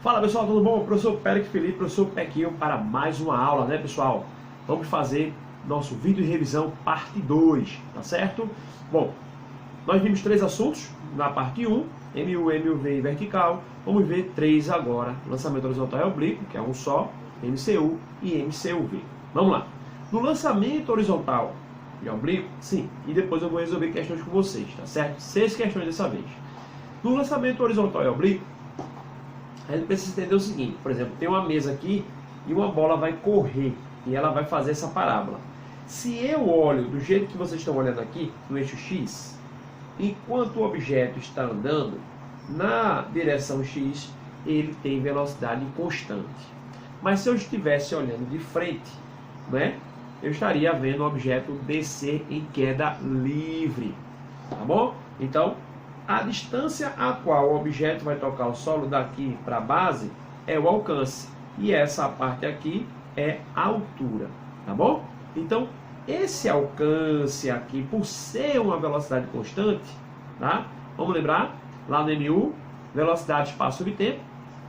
Fala pessoal, tudo bom? Professor Pérez Felipe, professor Pequinho para mais uma aula, né pessoal? Vamos fazer nosso vídeo de revisão parte 2, tá certo? Bom, nós vimos 3 assuntos na parte 1, MU, MUV e vertical. Vamos ver 3 agora, lançamento horizontal e oblíquo, que é um só, MCU e MCUV. Vamos lá. No lançamento horizontal e oblíquo, sim, e depois eu vou resolver questões com vocês, tá certo? 6 questões dessa vez. No lançamento horizontal e oblíquo, a gente precisa entender o seguinte, por exemplo, tem uma mesa aqui e uma bola vai correr e ela vai fazer essa parábola. Se eu olho do jeito que vocês estão olhando aqui, no eixo X, enquanto o objeto está andando na direção X, ele tem velocidade constante. Mas se eu estivesse olhando de frente, né, eu estaria vendo o objeto descer em queda livre, tá bom? Então, a distância a qual o objeto vai tocar o solo daqui para a base é o alcance. E essa parte aqui é a altura, tá bom? Então, esse alcance aqui, por ser uma velocidade constante, tá? Vamos lembrar, lá no MU, velocidade, espaço e tempo.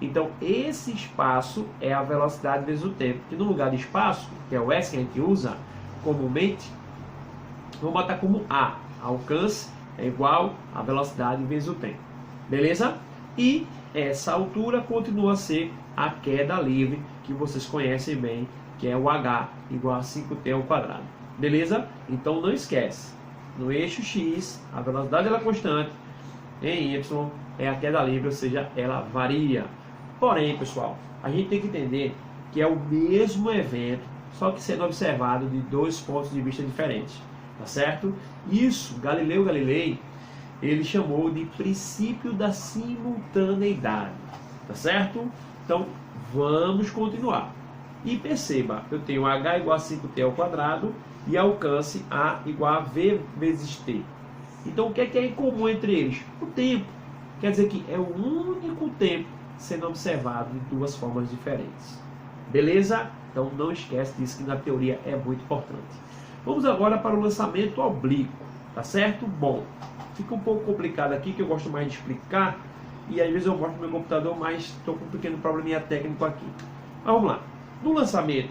Então, esse espaço é a velocidade vezes o tempo. Que no lugar de espaço, que é o S que a gente usa comumente, vamos botar como A, alcance é igual a velocidade vezes o tempo. Beleza? E essa altura continua a ser a queda livre, que vocês conhecem bem, que é o H igual a 5t ao quadrado. Beleza? Então não esquece. No eixo X, a velocidade ela é constante. Em Y é a queda livre, ou seja, ela varia. Porém, pessoal, a gente tem que entender que é o mesmo evento, só que sendo observado de 2 pontos de vista diferentes. Tá certo? Isso, Galileu Galilei, ele chamou de princípio da simultaneidade. Tá certo? Então, vamos continuar. E perceba, eu tenho H igual a 5t ao quadrado e alcance A igual a V vezes T. Então, o que é em comum entre eles? O tempo. Quer dizer que é o único tempo sendo observado de 2 formas diferentes. Beleza? Então, não esquece disso, que na teoria é muito importante. Vamos agora para o lançamento oblíquo, tá certo? Bom, fica um pouco complicado aqui, que eu gosto mais de explicar, e às vezes eu mostro no meu computador, mas estou com um pequeno probleminha técnico aqui. Mas vamos lá. No lançamento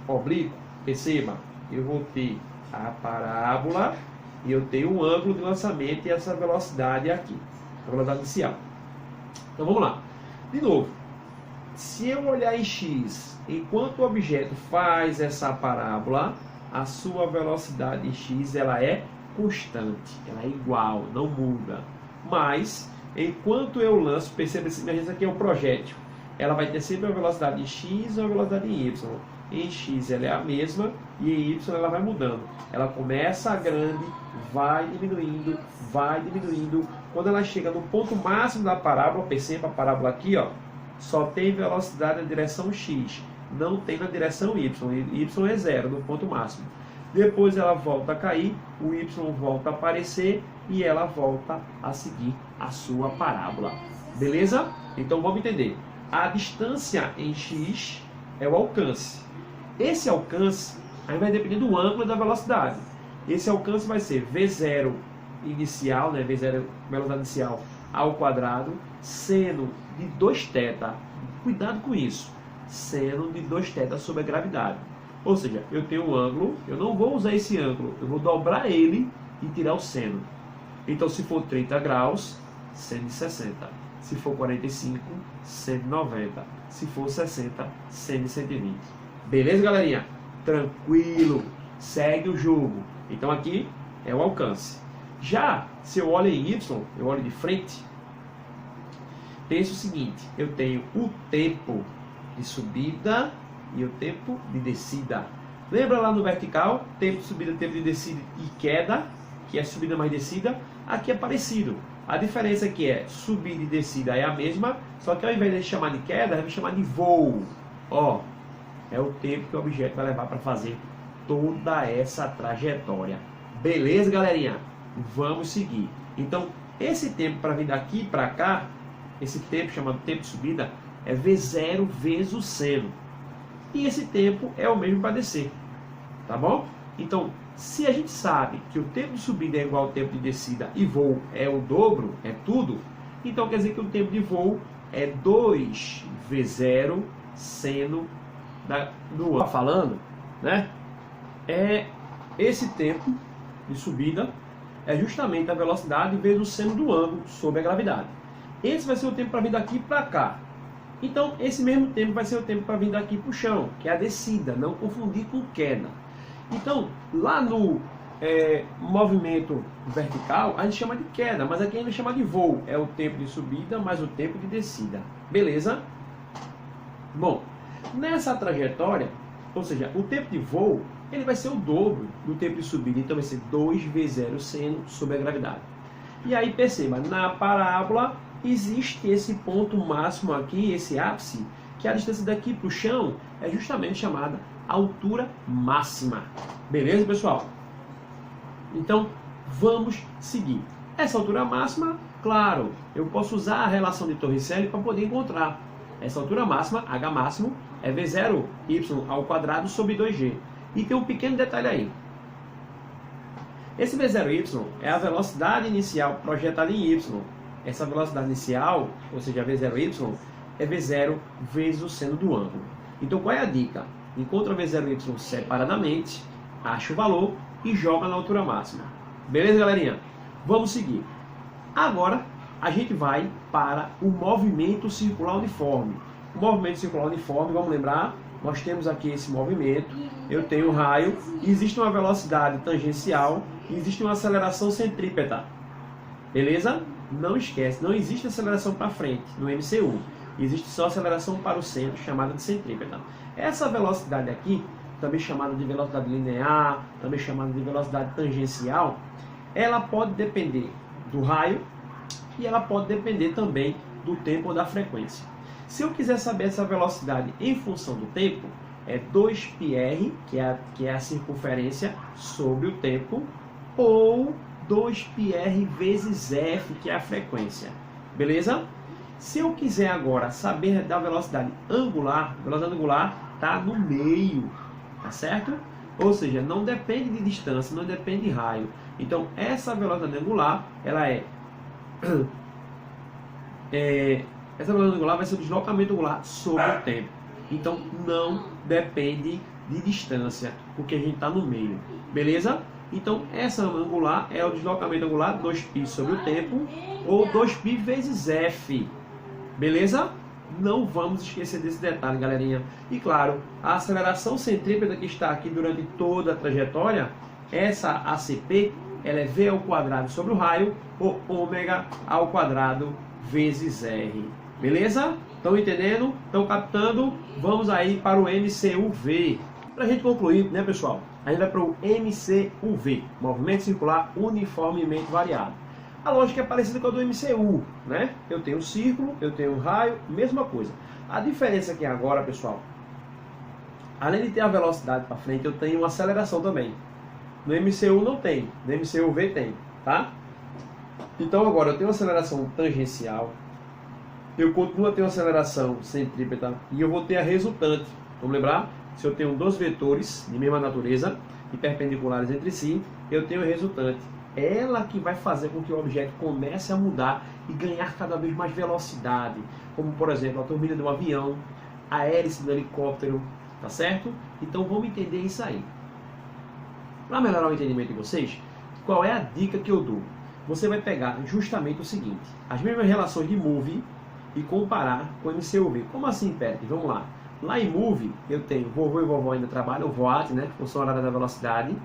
oblíquo, perceba, eu vou ter a parábola e eu tenho um ângulo de lançamento e essa velocidade aqui, a velocidade inicial. Então vamos lá. De novo, se eu olhar em X, enquanto o objeto faz essa parábola, a sua velocidade em X ela é constante, ela é igual, não muda. Mas, enquanto eu lanço, perceba que isso aqui é um projétil, ela vai ter sempre uma velocidade em X e uma velocidade em Y. Em X ela é a mesma e em Y ela vai mudando. Ela começa grande, vai diminuindo, vai diminuindo. Quando ela chega no ponto máximo da parábola, perceba a parábola aqui, ó, só tem velocidade na direção X. Não tem na direção Y, Y é 0 no ponto máximo. Depois ela volta a cair, o Y volta a aparecer e ela volta a seguir a sua parábola. Beleza? Então vamos entender. A distância em X é o alcance. Esse alcance aí vai depender do ângulo e da velocidade. Esse alcance vai ser V0 inicial, né? V0 velocidade inicial ao quadrado, seno de 2θ. Cuidado com isso. Seno de 2θ sobre a gravidade. Ou seja, eu tenho um ângulo, eu não vou usar esse ângulo, eu vou dobrar ele e tirar o seno. Então, se for 30 graus, seno de 60. Se for 45, seno de 90. Se for 60, seno de 120. Beleza, galerinha? Tranquilo. Segue o jogo. Então, aqui é o alcance. Já, se eu olho em Y, eu olho de frente, penso o seguinte, eu tenho o tempo de subida e o tempo de descida. Lembra lá no vertical? Tempo de subida, tempo de descida e queda, que é subida mais descida. Aqui é parecido. A diferença aqui é subida e descida é a mesma, só que ao invés de chamar de queda, a gente vai chamar de voo. Ó, é o tempo que o objeto vai levar para fazer toda essa trajetória. Beleza, galerinha? Vamos seguir. Então, esse tempo para vir daqui para cá, esse tempo chamado tempo de subida, é V0 vezes o seno. E esse tempo é o mesmo para descer. Tá bom? Então, se a gente sabe que o tempo de subida é igual ao tempo de descida e voo é o dobro, é tudo, então quer dizer que o tempo de voo é 2v0 seno do ângulo. Falando, né? Esse tempo de subida é justamente a velocidade vezes o seno do ângulo sobre a gravidade. Esse vai ser o tempo para vir daqui para cá. Então, esse mesmo tempo vai ser o tempo para vir daqui para o chão, que é a descida, não confundir com queda. Então, lá no movimento vertical, a gente chama de queda, mas aqui a gente chama de voo. É o tempo de subida mais o tempo de descida. Beleza? Bom, nessa trajetória, ou seja, o tempo de voo, ele vai ser o dobro do tempo de subida. Então, vai ser 2v0 seno sobre a gravidade. E aí, perceba, na parábola, existe esse ponto máximo aqui, esse ápice, que a distância daqui para o chão é justamente chamada altura máxima. Beleza, pessoal? Então, vamos seguir. Essa altura máxima, claro, eu posso usar a relação de Torricelli para poder encontrar. Essa altura máxima, H máximo, é V0y ao quadrado sobre 2G. E tem um pequeno detalhe aí. Esse V0y é a velocidade inicial projetada em y. Essa velocidade inicial, ou seja, V0y, é V0 vezes o seno do ângulo. Então, qual é a dica? Encontra V0y separadamente, acha o valor e joga na altura máxima. Beleza, galerinha? Vamos seguir. Agora, a gente vai para o movimento circular uniforme. O movimento circular uniforme, vamos lembrar, nós temos aqui esse movimento, eu tenho um raio, existe uma velocidade tangencial, existe uma aceleração centrípeta. Beleza? Não esquece, não existe aceleração para frente no MCU. Existe só aceleração para o centro, chamada de centrípeta. Essa velocidade aqui, também chamada de velocidade linear, também chamada de velocidade tangencial, ela pode depender do raio e ela pode depender também do tempo ou da frequência. Se eu quiser saber essa velocidade em função do tempo, é 2πr, que é a circunferência sobre o tempo, ou 2πr vezes f, que é a frequência. Beleza? Se eu quiser agora saber da velocidade angular, a velocidade angular está no meio, tá certo? Ou seja, não depende de distância, não depende de raio. Então, essa velocidade angular, ela essa velocidade angular vai ser o deslocamento angular sobre o tempo. Então, não depende de distância, porque a gente está no meio. Beleza? Então, essa angular é o deslocamento angular 2π sobre o tempo, ou 2π vezes f. Beleza? Não vamos esquecer desse detalhe, galerinha. E claro, a aceleração centrípeta que está aqui durante toda a trajetória, essa ACP, ela é v ao quadrado sobre o raio, ou ômega ao quadrado vezes r. Beleza? Estão entendendo? Estão captando? Vamos aí para o MCUV. Para a gente concluir, né, pessoal? A gente vai para o MCUV, Movimento Circular Uniformemente Variado. A lógica é parecida com a do MCU, né? Eu tenho um círculo, eu tenho um raio, mesma coisa. A diferença aqui agora, pessoal, além de ter a velocidade para frente, eu tenho uma aceleração também. No MCU não tem, no MCUV tem, tá? Então agora eu tenho uma aceleração tangencial, eu continuo a ter uma aceleração centrípeta e eu vou ter a resultante. Vamos lembrar? Se eu tenho dois vetores de mesma natureza e perpendiculares entre si, eu tenho a resultante. Ela que vai fazer com que o objeto comece a mudar e ganhar cada vez mais velocidade. Como, por exemplo, a turbina de um avião, a hélice do helicóptero, tá certo? Então vamos entender isso aí. Para melhorar o entendimento de vocês, qual é a dica que eu dou? Você vai pegar justamente o seguinte, as mesmas relações de MOVE e comparar com o MCUV. Como assim, Pet? Vamos lá. Lá em MOVE, eu tenho vovô e vovó ainda trabalham, o VOAT, né? Função horária da velocidade.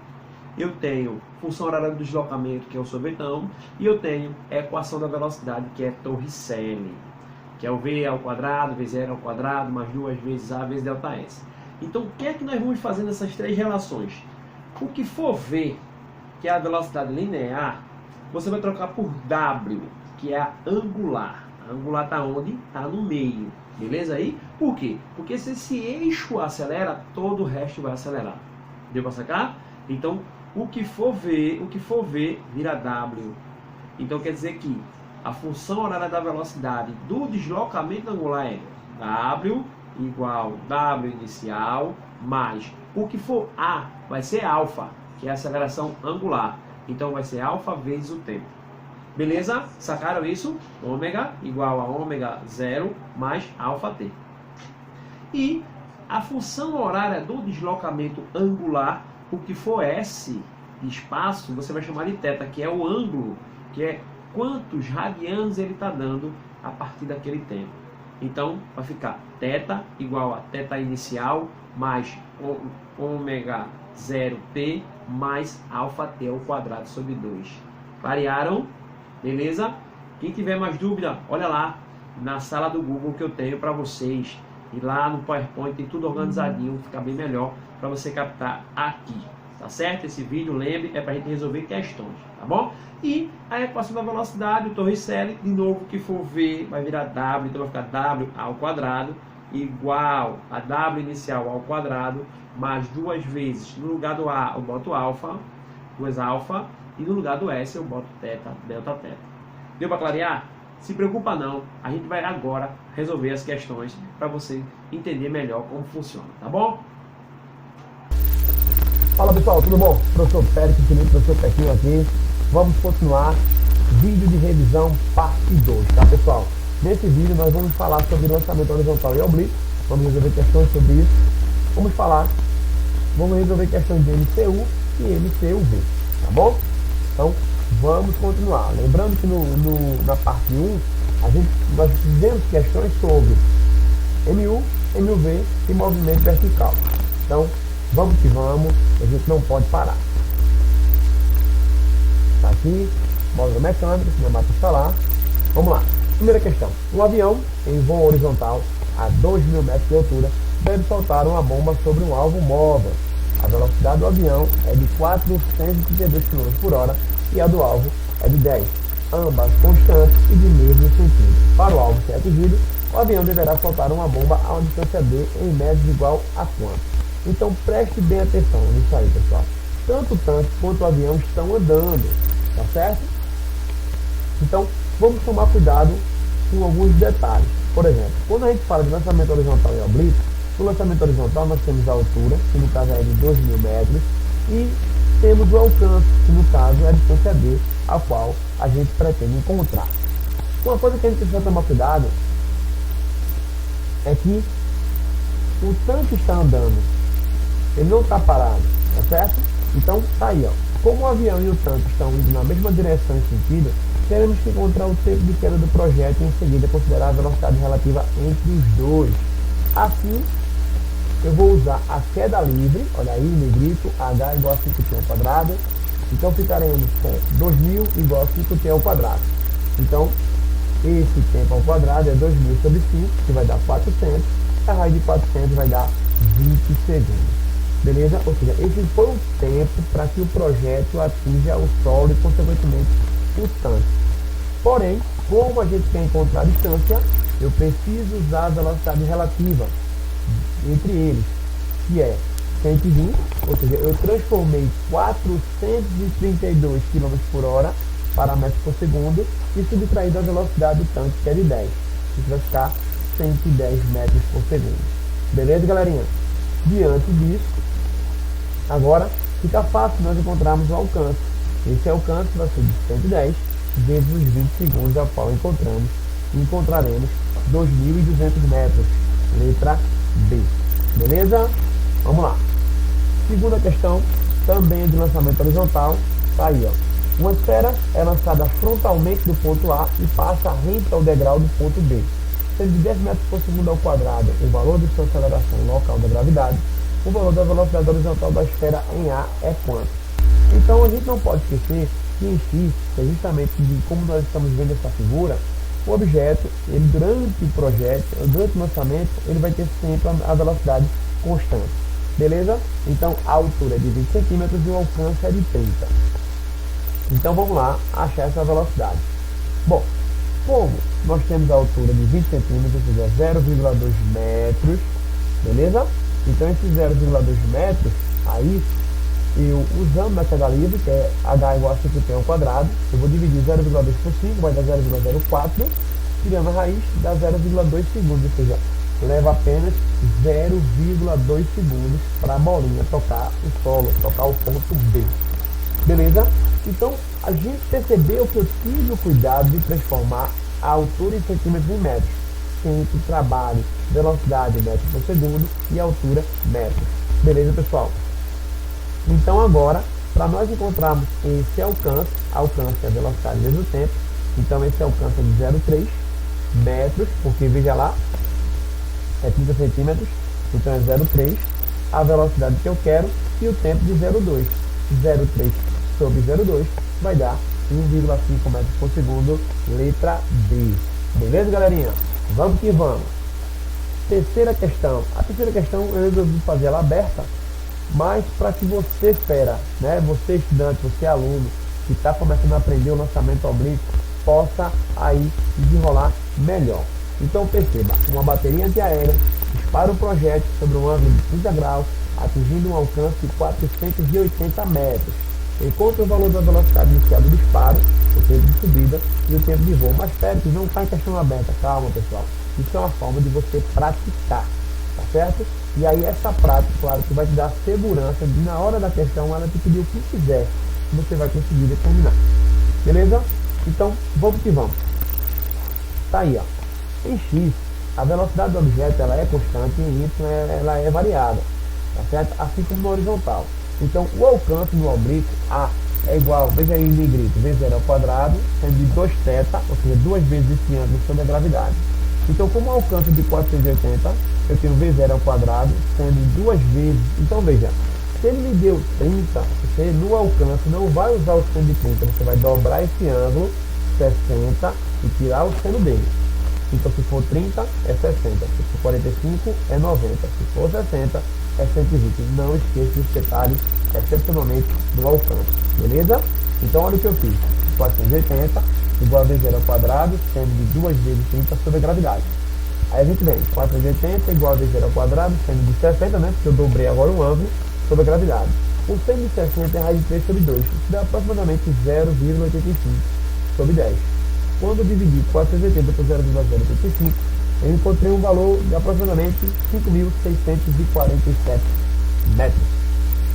Eu tenho função horária do deslocamento, que é o sorvetão. E eu tenho a equação da velocidade, que é Torricelli, que é o V ao quadrado, V0 ao quadrado, mais 2 vezes A vezes ΔS. Então, o que é que nós vamos fazer nessas três relações? O que for V, que é a velocidade linear, você vai trocar por W, que é a angular. A angular está onde? Está no meio. Beleza aí? Por quê? Porque se esse eixo acelera, todo o resto vai acelerar. Deu para sacar? Então, o que for V vira W. Então, quer dizer que a função horária da velocidade do deslocamento angular é W igual W inicial mais o que for A vai ser alfa, que é a aceleração angular. Então, vai ser alfa vezes o tempo. Beleza? Sacaram isso? Ômega igual a ômega 0 mais alfa t. E a função horária do deslocamento angular, o que for S de espaço, você vai chamar de θ, que é o ângulo, que é quantos radianos ele está dando a partir daquele tempo. Então, vai ficar θ igual a θ inicial mais ômega 0t mais alfa t ao quadrado sobre 2. Variaram? Beleza? Quem tiver mais dúvida, olha lá na sala do Google que eu tenho para vocês. E lá no PowerPoint tem tudo organizadinho, fica bem melhor para você captar aqui. Tá certo? Esse vídeo, lembre, é para a gente resolver questões, tá bom? E a equação da velocidade, o Torricelli, de novo, que for V, vai virar W, então vai ficar W ao quadrado igual a W inicial ao quadrado, mais duas vezes, no lugar do A eu boto alfa, 2 alfa, e no lugar do S eu boto θ, delta θ. Deu para clarear? Se preocupa não, a gente vai agora resolver as questões para você entender melhor como funciona, tá bom? Fala pessoal, tudo bom? Professor Pérez Felipe, professor Pequinho aqui. Vamos continuar vídeo de revisão parte 2, tá pessoal? Nesse vídeo nós vamos falar sobre lançamento horizontal e oblíquo, vamos resolver questões sobre isso. Vamos resolver questões de MCU e MCUV, tá bom? Então, vamos continuar. Lembrando que na parte 1, nós fizemos questões sobre MU, MUV e movimento vertical. Então, vamos que vamos, a gente não pode parar. Tá aqui, módulo mecânico, cinemático solar. Vamos lá. Primeira questão. Um avião em voo horizontal a 2.000 metros de altura deve soltar uma bomba sobre um alvo móvel. A velocidade do avião é de 432 km por hora e a do alvo é de 10, ambas constantes e de mesmo sentido. Para o alvo ser atingido, o avião deverá soltar uma bomba a uma distância d em média igual a quanto? Então preste bem atenção nisso aí, pessoal. Tanto o tanque quanto o avião estão andando, tá certo? Então vamos tomar cuidado com alguns detalhes. Por exemplo, quando a gente fala de lançamento horizontal e oblíquo, no lançamento horizontal nós temos a altura, que no caso é de 2.000 metros, e temos o alcance, que no caso é a distância d, a qual a gente pretende encontrar. Uma coisa que a gente precisa tomar cuidado é que o tanque está andando, ele não está parado, tá certo? Então tá aí, ó. Como o avião e o tanque estão indo na mesma direção e sentido, teremos que encontrar o tempo de queda do projétil e em seguida considerar a velocidade relativa entre os dois. Assim, eu vou usar a queda livre, olha aí, negrito, h igual a 5t ao quadrado. Então ficaremos com 2.000 igual a 5t ao quadrado. Então, esse tempo ao quadrado é 2.000 sobre 5, que vai dar 400. A raiz de 400 vai dar 20 segundos. Beleza? Ou seja, esse foi o tempo para que o projétil atinja o solo e, consequentemente, o tanque. Porém, como a gente quer encontrar a distância, eu preciso usar a velocidade relativa entre eles, que é 120, ou seja, eu transformei 432 km por hora para metros por segundo e subtraí da velocidade do tanque, que é de 10. Isso vai ficar 110 metros por segundo. Beleza, galerinha? Diante disso, agora fica fácil nós encontrarmos o alcance. Esse alcance vai ser de 110 vezes os 20 segundos ao qual encontraremos 2.200 metros. Letra B. Beleza? Vamos lá. Segunda questão, também de lançamento horizontal. Tá aí, ó. Uma esfera é lançada frontalmente do ponto A e passa rente ao degrau do ponto B. Sendo de 10 metros por segundo ao quadrado o valor de sua aceleração local da gravidade, o valor da velocidade horizontal da esfera em A é quanto? Então a gente não pode esquecer que em X, que é justamente de como nós estamos vendo essa figura, o objeto, ele durante o projeto, durante o lançamento, ele vai ter sempre a velocidade constante. Beleza? Então a altura é de 20 centímetros e o alcance é de 30. Então vamos lá achar essa velocidade. Bom, como nós temos a altura de 20 centímetros, ou seja, 0,2 metros, beleza? Então esses 0,2 metros, aí, eu usando a queda livre, que é h igual a 5t ao quadrado, eu vou dividir 0,2 por 5, vai dar 0,04, tirando a raiz, dá 0,2 segundos, ou seja, leva apenas 0,2 segundos para a bolinha tocar o solo, tocar o ponto B. Beleza? Então, a gente percebeu que eu tive o cuidado de transformar a altura em centímetros em metros, sempre trabalho, velocidade metros por segundo e altura metros. Beleza, pessoal? Então, agora, para nós encontrarmos esse alcance é a velocidade vezes o tempo, então esse alcance é de 0,3 metros, porque veja lá, é 30 centímetros, então é 0,3, a velocidade que eu quero e o tempo de 0,2. 0,3 sobre 0,2 vai dar 1,5 metros por segundo, letra B. Beleza, galerinha? Vamos que vamos. Terceira questão. A terceira questão eu resolvi fazer ela aberta, mas para que você né, você estudante, você aluno que está começando a aprender o lançamento oblíquo, possa aí desenrolar melhor. Então perceba, uma bateria antiaérea dispara um projétil sobre um ângulo de 30 graus, atingindo um alcance de 480 metros. Encontre o valor da velocidade inicial do disparo, o tempo de subida e o tempo de voo. Mas espere que não está em questão aberta, calma pessoal. Isso é uma forma de você praticar, tá certo? E aí essa prática, claro, que vai te dar segurança de na hora da questão ela te pedir o que quiser, você vai conseguir determinar. Beleza? Então, vamos que vamos. Tá aí, ó. Em X, a velocidade do objeto ela é constante e em Y ela é variada, tá certo? Assim como no horizontal. Então, o alcance no oblíquo A é igual, veja aí em negrito, V0 ao quadrado, sendo de 2θ, ou seja, 2 vezes esse ângulo sobre a gravidade. Então, como o alcance de 480, eu tenho V0 ao quadrado, sendo 2 vezes. Então, veja, se ele me deu 30, você no alcance não vai usar o seno de 30, você vai dobrar esse ângulo, 60, e tirar o seno dele. Então, se for 30, é 60. Se for 45, é 90. Se for 60, é 120. Não esqueça os detalhes, excepcionalmente do alcance. Beleza? Então, olha o que eu fiz. 480 igual a V0 ao quadrado, sendo de 2 vezes 30 sobre a gravidade. Aí a gente vem, 480 igual a V0 ao quadrado, sendo de 60, né? Porque eu dobrei agora o ângulo sobre a gravidade. O seno de 60 é raiz de 3 sobre 2. Isso dá aproximadamente 0,85 sobre 10. Quando eu dividi 480 por 0,085, eu encontrei um valor de aproximadamente 5.647 metros.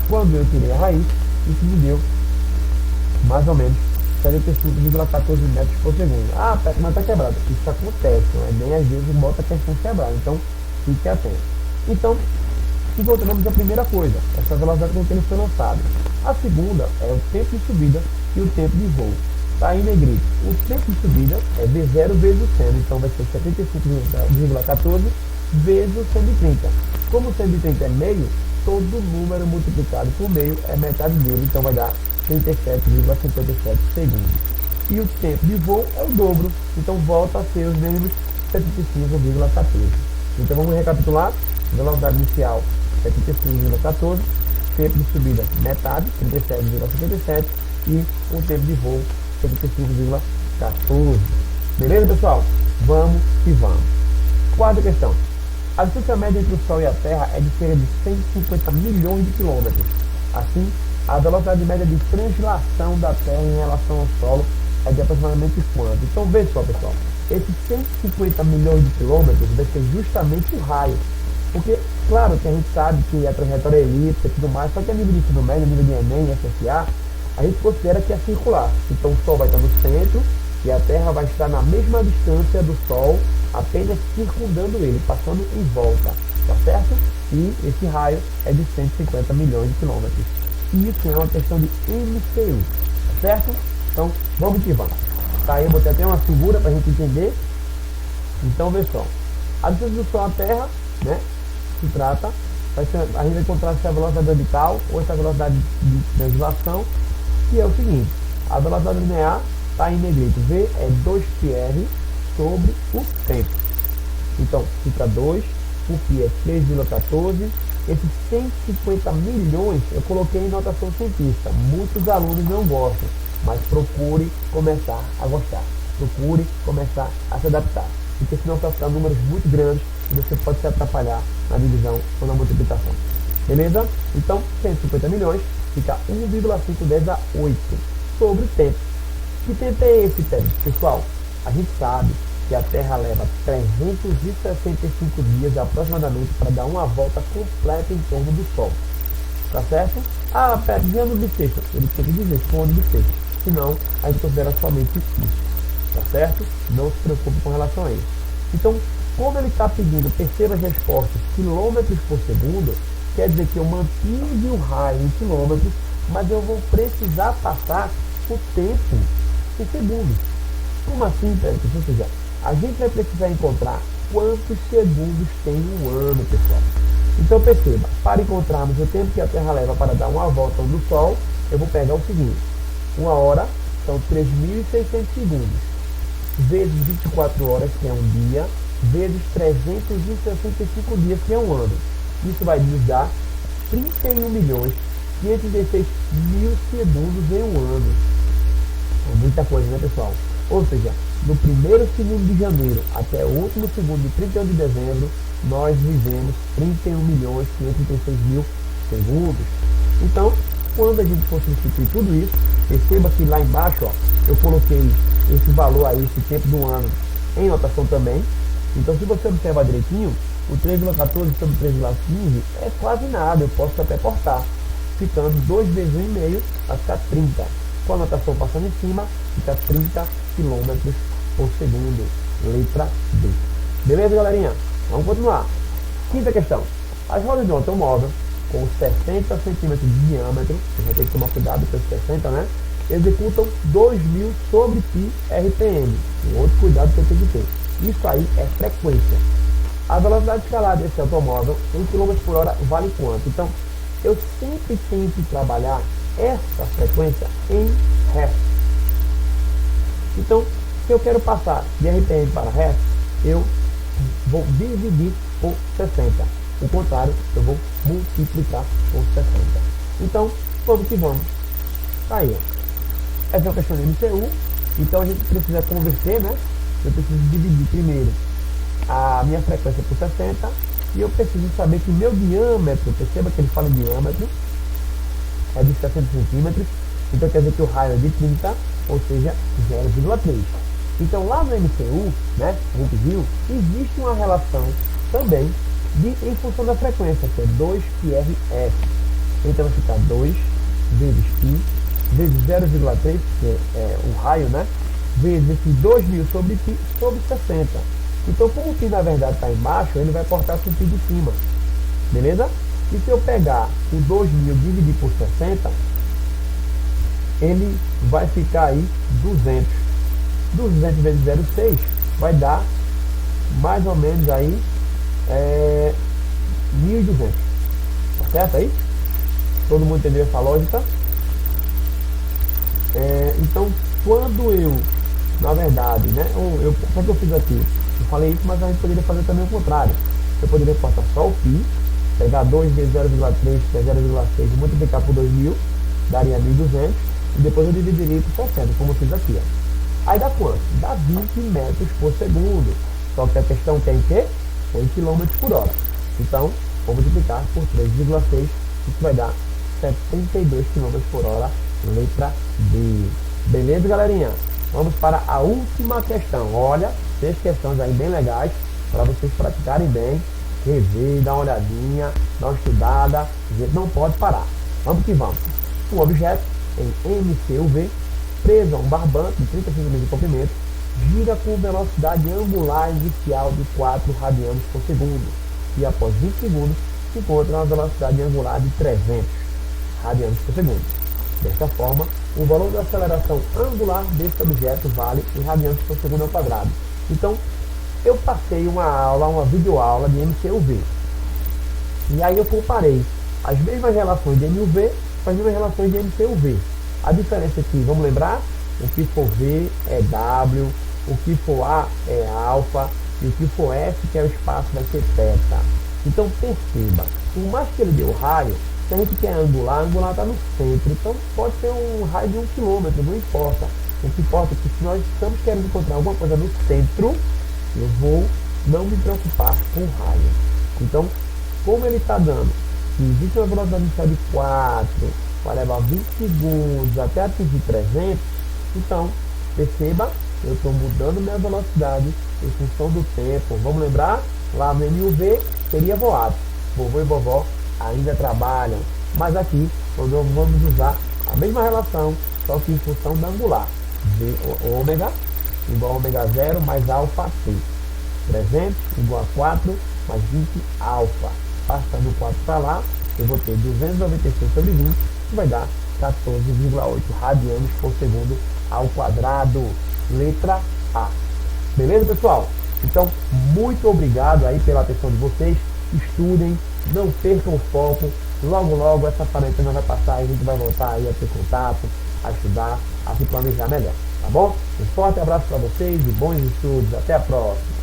Quando eu tirei a raiz, isso me deu mais ou menos 75,14 metros por segundo. Ah, mas está quebrado. Isso acontece, não é? Nem às vezes bota a questão quebrada. Então, fique atento. Então, encontramos a primeira coisa, essa velocidade com que ele foi lançado. A segunda é o tempo de subida e o tempo de voo. Está aí em negrito. O tempo de subida é V0 vezes o seno, então vai ser 75,14 vezes o seno de 30. Como o seno de 30 é meio, todo número multiplicado por meio é metade dele, então vai dar 37,57 segundos. E o tempo de voo é o dobro, então volta a ser os mesmos 75,14. Então vamos recapitular: velocidade inicial 75,14, tempo de subida metade, 37,57 e o tempo de voo 75,14. Beleza, pessoal? Vamos que vamos. Quarta questão. A distância média entre o Sol e a Terra é de cerca de 150 milhões de quilômetros. Assim, a velocidade média de translação da Terra em relação ao solo é de aproximadamente quanto? Então, veja só, pessoal. Esses 150 milhões de quilômetros vai ser justamente o raio. Porque, claro que a gente sabe que a trajetória é elíptica e tudo mais, só que a nível de ensino médio, a nível de Enem, SSA, a gente considera que é circular. Então o Sol vai estar no centro e a Terra vai estar na mesma distância do Sol, apenas circundando ele, passando em volta, tá certo? E esse raio é de 150 milhões de quilômetros. E isso é uma questão de MCU, tá certo? Então vamos que vamos. Tá aí, eu botei até uma figura para a gente entender. Então vê só, a distância do Sol à Terra, né, se trata, a gente vai encontrar se a velocidade orbital ou essa velocidade de translação, que é o seguinte: a velocidade linear está em negrito, V é 2πr sobre o tempo. Então fica 2, o π é 3,14. Esses 150 milhões eu coloquei em notação científica. Muitos alunos não gostam, mas procure começar a gostar. Procure começar a se adaptar, porque senão vai ficar números muito grandes e você pode se atrapalhar na divisão ou na multiplicação. Beleza? Então 150 milhões fica 1,510 a 8 sobre o tempo. Que tempo é esse, pessoal? A gente sabe que a Terra leva 365 dias aproximadamente para dar uma volta completa em torno do Sol. Tá certo? Ah, de ano bissexto. Ele tem que dizer se for ano bissexto. senão a gente considera somente isso, tá certo? Não se preocupe com relação a isso. Então, como ele está pedindo, perceba as respostas, quilômetros por segundo, quer dizer que eu mantive o raio em quilômetros, mas eu vou precisar passar o tempo em segundos. Como assim, Pedro? Ou seja, a gente vai precisar encontrar quantos segundos tem um ano, pessoal. Então perceba, para encontrarmos o tempo que a Terra leva para dar uma volta do Sol, eu vou pegar o seguinte: uma hora são 3.600 segundos, vezes 24 horas, que é um dia, vezes 365 dias, que é um ano. Isso vai nos dar 31.516.000 segundos em um ano. É muita coisa, né, pessoal? Ou seja, do primeiro segundo de janeiro até o último segundo de 31 de dezembro, nós vivemos 31.536.000 segundos. Então, quando a gente for substituir tudo isso, perceba que lá embaixo, ó, eu coloquei esse valor aí, esse tempo do ano, em notação também. Então, se você observar direitinho, o 3,14 sobre 3,15 é quase nada, eu posso até cortar, ficando 2 vezes 1,5 vai ficar 30. Com a notação passando em cima, fica 30 km por segundo. Letra D. Beleza, galerinha? Vamos continuar. Quinta questão. As rodas de um automóvel com 60 centímetros de diâmetro, você vai ter que tomar cuidado com esses 60, né? Executam 2.000 sobre pi RPM. Um outro cuidado que eu tenho que ter. Isso aí é frequência. A velocidade escalada desse automóvel em km por hora vale quanto? Então, eu sempre tenho que trabalhar essa frequência em Hz. Então, se eu quero passar de RPM para Hz, eu vou dividir por 60. O contrário, eu vou multiplicar por 60. Então, vamos que vamos. Aí, ó. Essa é uma questão de MCU. Então, a gente precisa converter, né? Eu preciso dividir primeiro a minha frequência por 60. E eu preciso saber que meu diâmetro, perceba que ele fala em diâmetro, é de 60 centímetros. Então, quer dizer que o raio é de 30, ou seja, 0,3. Então, lá no MCU, né, a gente viu, existe uma relação também em função da frequência, que é 2πrf. Então, vai ficar 2 vezes π, vezes 0,3, que é o raio, né, vezes esse 2.000 sobre π, sobre 60. Então, como o π, na verdade, está embaixo, ele vai cortar com o π de cima. Beleza? E se eu pegar o 2.000 e dividir por 60, ele vai ficar aí 200. 200 vezes 0,6 vai dar mais ou menos aí 1.200. Tá certo aí? Todo mundo entendeu essa lógica? Então, quando eu, na verdade, né, o que é que eu fiz aqui? Eu falei isso, mas a gente poderia fazer também o contrário. Eu poderia cortar só o π, pegar 2 vezes 0,3, que é 0,6, e multiplicar por 2.000, daria 1.200, e depois eu dividiria por 60, como eu fiz aqui, ó. Aí dá quanto? Dá 20 metros por segundo. Só que a questão tem que em km por hora. Então, vou multiplicar por 3,6, isso vai dar 72 km por hora, letra D. Beleza, galerinha? Vamos para a última questão. Olha, 6 questões aí bem legais, para vocês praticarem bem, rever, dar uma olhadinha, dar uma estudada. A gente não pode parar. Vamos que vamos. Um objeto em MCUV, preso a um barbante de 30 cm de comprimento, gira com velocidade angular inicial de 4 radianos por segundo e após 20 segundos se encontra uma velocidade angular de 300 radianos por segundo. Desta forma, o valor da aceleração angular deste objeto vale em radianos por segundo ao quadrado. Então, eu passei uma videoaula de MCUV. E aí eu comparei as mesmas relações de MUV com as mesmas relações de MCUV. A diferença aqui, vamos lembrar? O que for V é W, o que for A é alfa, e o que for S, que é o espaço, vai ser θ. Então perceba, por mais que ele dê o raio, se a gente quer angular, a angular está no centro, então pode ser um raio de 1 km, não importa. O que importa é que se nós estamos querendo encontrar alguma coisa no centro, eu vou não me preocupar com o raio. Então, como ele está dando, que existe uma velocidade inicial de 4, vai levar 20 segundos até atingir 300, então, perceba, eu estou mudando minha velocidade em função do tempo. Vamos lembrar? Lá no MUV seria voado. Vovô e vovó ainda trabalham, mas aqui nós vamos usar a mesma relação só que em função da angular. Ômega igual a ômega 0 mais alfa t. 300 igual a 4 mais 20 alfa. Passando o 4 para lá, eu vou ter 296 sobre 20, que vai dar 14,8 radianos por segundo ao quadrado. Letra A. Beleza, pessoal? Então, muito obrigado aí pela atenção de vocês. Estudem, não percam o foco. Logo, logo, essa quarentena vai passar e a gente vai voltar aí a ter contato, a estudar, a se planejar melhor. Tá bom? Um forte abraço para vocês e bons estudos. Até a próxima.